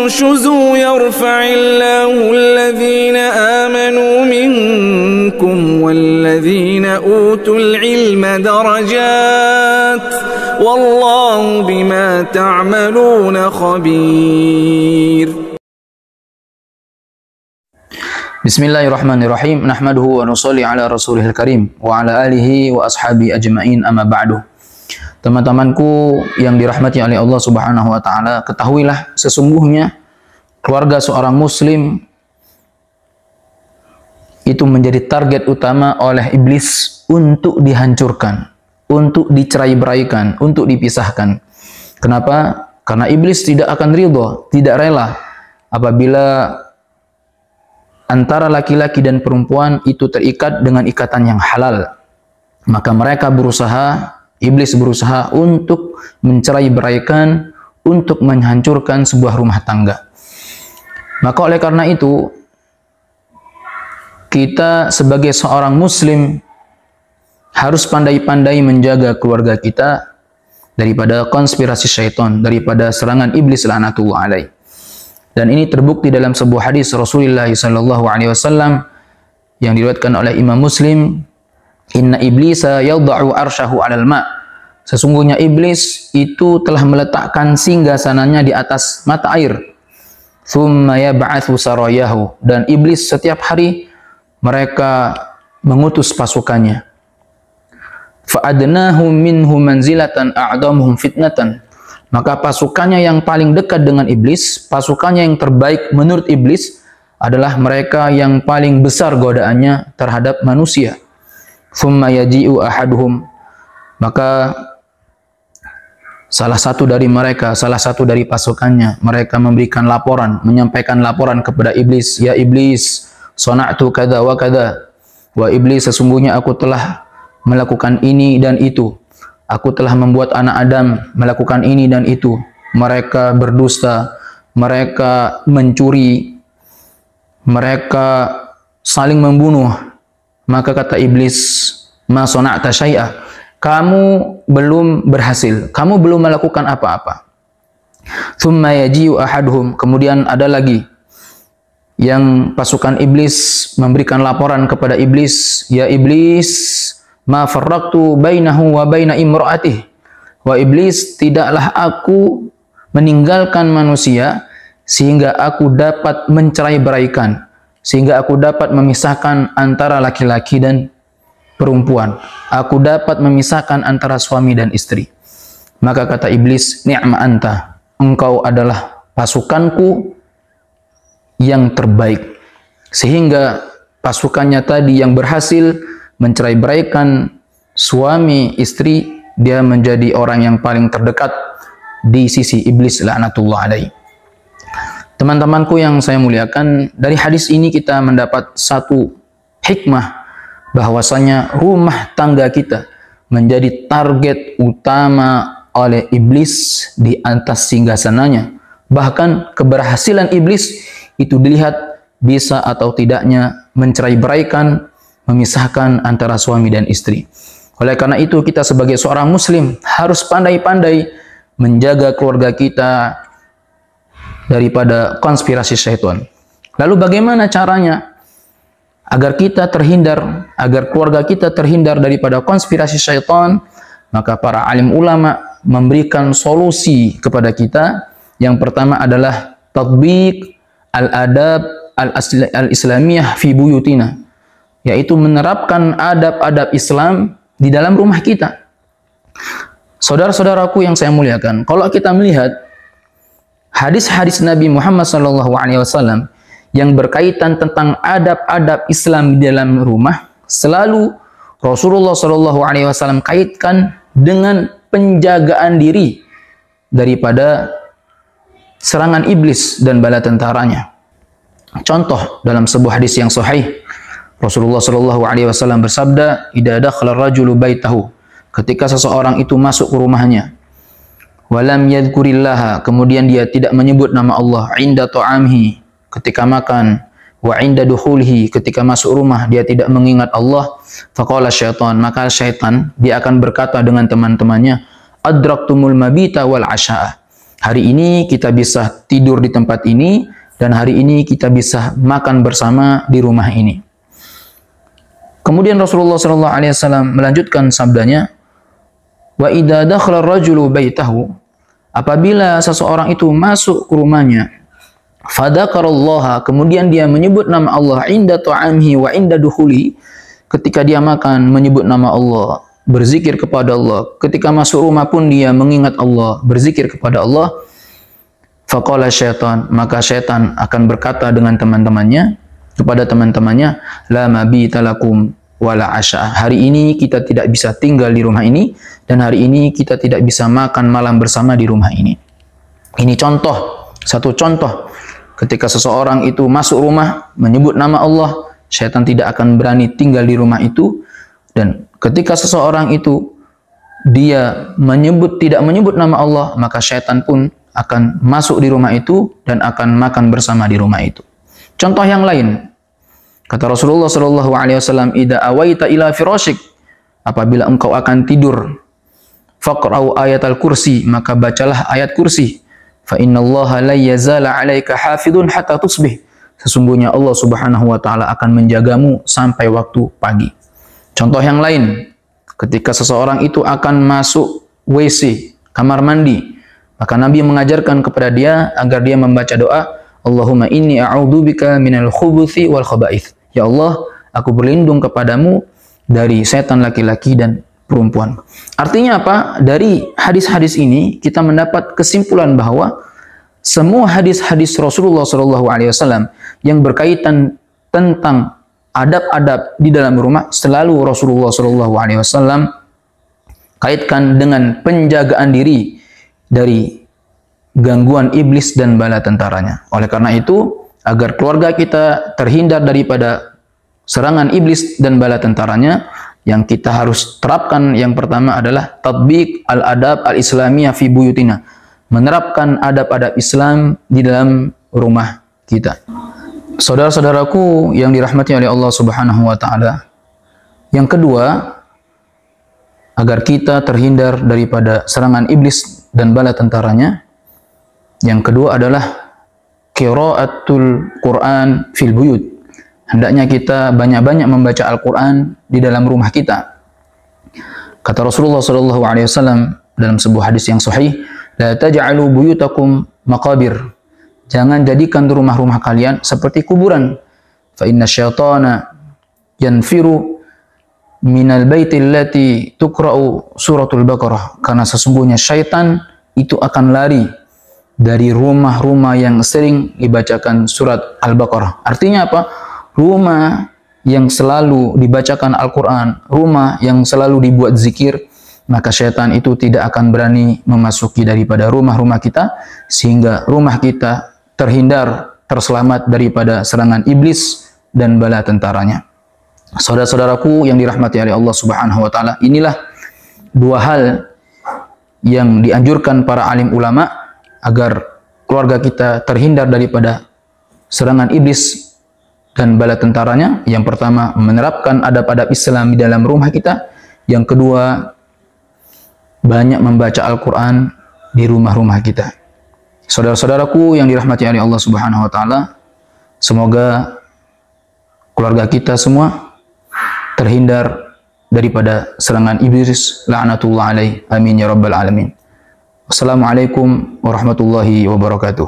تنشزوا يرفع الله الذين آمنوا منكم والذين أوتوا العلم درجات والله بما تعملون خبير. Bismillahirrahmanirrahim. Nahmaduhu wa nusalli ala rasulihil karim wa ala alihi wa ashabi ajma'in, amma ba'du. Teman-temanku yang dirahmati oleh Allah Subhanahu wa taala, ketahuilah sesungguhnya keluarga seorang muslim itu menjadi target utama oleh iblis untuk dihancurkan, untuk dicerai-beraikan, untuk dipisahkan. Kenapa? Karena iblis tidak akan ridho, tidak rela apabila antara laki-laki dan perempuan itu terikat dengan ikatan yang halal. Maka mereka iblis berusaha untuk mencerai-beraikan, untuk menghancurkan sebuah rumah tangga. Maka oleh karena itu, kita sebagai seorang muslim harus pandai-pandai menjaga keluarga kita daripada konspirasi syaitan, daripada serangan iblis laknatullah alaih. Dan ini terbukti dalam sebuah hadis Rasulullah SAW yang diriwayatkan oleh Imam Muslim, inna iblisa yadha'u arsyahu 'alal ma'. Sesungguhnya iblis itu telah meletakkan singgasananya di atas mata air. Tsumma yab'atsu sarayahu, dan iblis setiap hari mereka mengutus pasukannya. Fa adnahum minhu manzilatan a'damuhum fitnatan. Maka pasukannya yang paling dekat dengan iblis, pasukannya yang terbaik menurut iblis adalah mereka yang paling besar godaannya terhadap manusia. Tsumma yaji'u ahaduhum, maka salah satu dari mereka, salah satu dari pasukannya, mereka memberikan laporan, menyampaikan laporan kepada iblis, ya iblis, sana'tu kada wa kada. Wa iblis, sesungguhnya aku telah melakukan ini dan itu. Aku telah membuat anak Adam melakukan ini dan itu. Mereka berdusta, mereka mencuri, mereka saling membunuh. Maka kata iblis, ma sana'ta syai'a, kamu belum berhasil, kamu belum melakukan apa-apa. Tsumma yaji'u ahaduhum, kemudian ada lagi yang pasukan iblis memberikan laporan kepada iblis, ya iblis, ma farraqtu bainahu wa baina imra'atihi. Wa iblis, tidaklah aku meninggalkan manusia sehingga aku dapat mencerai-beraikan, sehingga aku dapat memisahkan antara laki-laki dan perempuan. Aku dapat memisahkan antara suami dan istri. Maka kata iblis, ni'ma anta, engkau adalah pasukanku yang terbaik. Sehingga pasukannya tadi yang berhasil mencerai-beraikan suami istri, dia menjadi orang yang paling terdekat di sisi iblis laknatullah alaihi. Teman-temanku yang saya muliakan, dari hadis ini kita mendapat satu hikmah, bahwasanya rumah tangga kita menjadi target utama oleh iblis di atas singgasananya. Bahkan keberhasilan iblis itu dilihat bisa atau tidaknya mencerai-beraikan, memisahkan antara suami dan istri. Oleh karena itu, kita sebagai seorang muslim harus pandai-pandai menjaga keluarga kita daripada konspirasi syaitan. Lalu bagaimana caranya agar kita terhindar, agar keluarga kita terhindar daripada konspirasi syaitan? Maka para alim ulama memberikan solusi kepada kita. Yang pertama adalah tatbiq al-adab al-islamiyah fi buyutina, yaitu menerapkan adab-adab Islam di dalam rumah kita. Saudara-saudaraku yang saya muliakan, kalau kita melihat hadis-hadis Nabi Muhammad SAW yang berkaitan tentang adab-adab Islam di dalam rumah, selalu Rasulullah SAW kaitkan dengan penjagaan diri daripada serangan iblis dan bala tentaranya. Contoh dalam sebuah hadis yang sahih, Rasulullah SAW bersabda, "Idza dakhala ar-rajulu baitahu," ketika seseorang itu masuk ke rumahnya, "walam yadhkurillaha," kemudian dia tidak menyebut nama Allah, "inda ta'amihi," ketika makan, "wa inda dukhulihi," ketika masuk rumah dia tidak mengingat Allah, faqala syaitan, maka syaitan dia akan berkata dengan teman-temannya, "adraktumul mabita wal asya'a," Hari ini kita bisa tidur di tempat ini, dan hari ini kita bisa makan bersama di rumah ini. Kemudian Rasulullah SAW melanjutkan sabdanya, wa idza dakhala ar-rajulu baitahu, apabila seseorang itu masuk ke rumahnya, fadzakarallaha, kemudian dia menyebut nama Allah inda ta'amihi wa inda dukhuli, ketika dia makan menyebut nama Allah, berzikir kepada Allah, ketika masuk rumah pun dia mengingat Allah, berzikir kepada Allah, faqala syaitan, maka syaitan akan berkata dengan teman-temannya, kepada teman-temannya, la mabita lakum wala asya, hari ini kita tidak bisa tinggal di rumah ini, dan hari ini kita tidak bisa makan malam bersama di rumah ini. Ini contoh, satu contoh, ketika seseorang itu masuk rumah menyebut nama Allah, syaitan tidak akan berani tinggal di rumah itu. Dan ketika seseorang itu dia tidak menyebut nama Allah, maka syaitan pun akan masuk di rumah itu dan akan makan bersama di rumah itu. Contoh yang lain, kata Rasulullah SAW, idza awaita ila firashik, apabila engkau akan tidur, faqra'u ayatal kursi, maka bacalah ayat kursi, fa innallaha la yazala 'alaika hafidun hatta tusbih, sesungguhnya Allah Subhanahu wa taala akan menjagamu sampai waktu pagi. Contoh yang lain, ketika seseorang itu akan masuk WC, kamar mandi, maka Nabi mengajarkan kepada dia agar dia membaca doa, Allahumma inni a'udzubika minal khubuthi wal khaba'ith. Ya Allah, aku berlindung kepadamu dari setan laki-laki dan perempuan. Artinya apa? Dari hadis-hadis ini kita mendapat kesimpulan bahwa semua hadis-hadis Rasulullah SAW yang berkaitan tentang adab-adab di dalam rumah selalu Rasulullah SAW kaitkan dengan penjagaan diri dari gangguan iblis dan bala tentaranya. Oleh karena itu, agar keluarga kita terhindar daripada serangan iblis dan bala tentaranya, yang kita harus terapkan yang pertama adalah tatbiq al-adab al-islamiyah fi buyutina, menerapkan adab-adab Islam di dalam rumah kita. Saudara-saudaraku yang dirahmati oleh Allah Subhanahu wa taala, yang kedua, agar kita terhindar daripada serangan iblis dan bala tentaranya, yang kedua adalah qiraatul Quran fil buyut. Hendaknya kita banyak-banyak membaca Al-Quran di dalam rumah kita. Kata Rasulullah SAW dalam sebuah hadis yang sahih, la taj'alu buyutakum maqabir, jangan jadikan rumah-rumah kalian seperti kuburan. Fa inna syaitana yanfiru minal baiti allati tuqra'u suratul Baqarah, karena sesungguhnya syaitan itu akan lari dari rumah-rumah yang sering dibacakan surat Al-Baqarah. Artinya apa? Rumah yang selalu dibacakan Al-Quran, rumah yang selalu dibuat zikir, maka syaitan itu tidak akan berani memasuki daripada rumah-rumah kita, sehingga rumah kita terhindar, terselamat daripada serangan iblis dan bala tentaranya. Saudara-saudaraku yang dirahmati oleh Allah Subhanahu wa taala, inilah dua hal yang dianjurkan para alim ulama agar keluarga kita terhindar daripada serangan iblis dan bala tentaranya. Yang pertama, menerapkan adab-adab Islam di dalam rumah kita. Yang kedua, banyak membaca Al-Quran di rumah-rumah kita. Saudara-saudaraku yang dirahmati oleh Allah Subhanahu wa taala, semoga keluarga kita semua terhindar daripada serangan iblis la'natullah alaih. Amin ya rabbal alamin. Wassalamualaikum warahmatullahi wabarakatuh.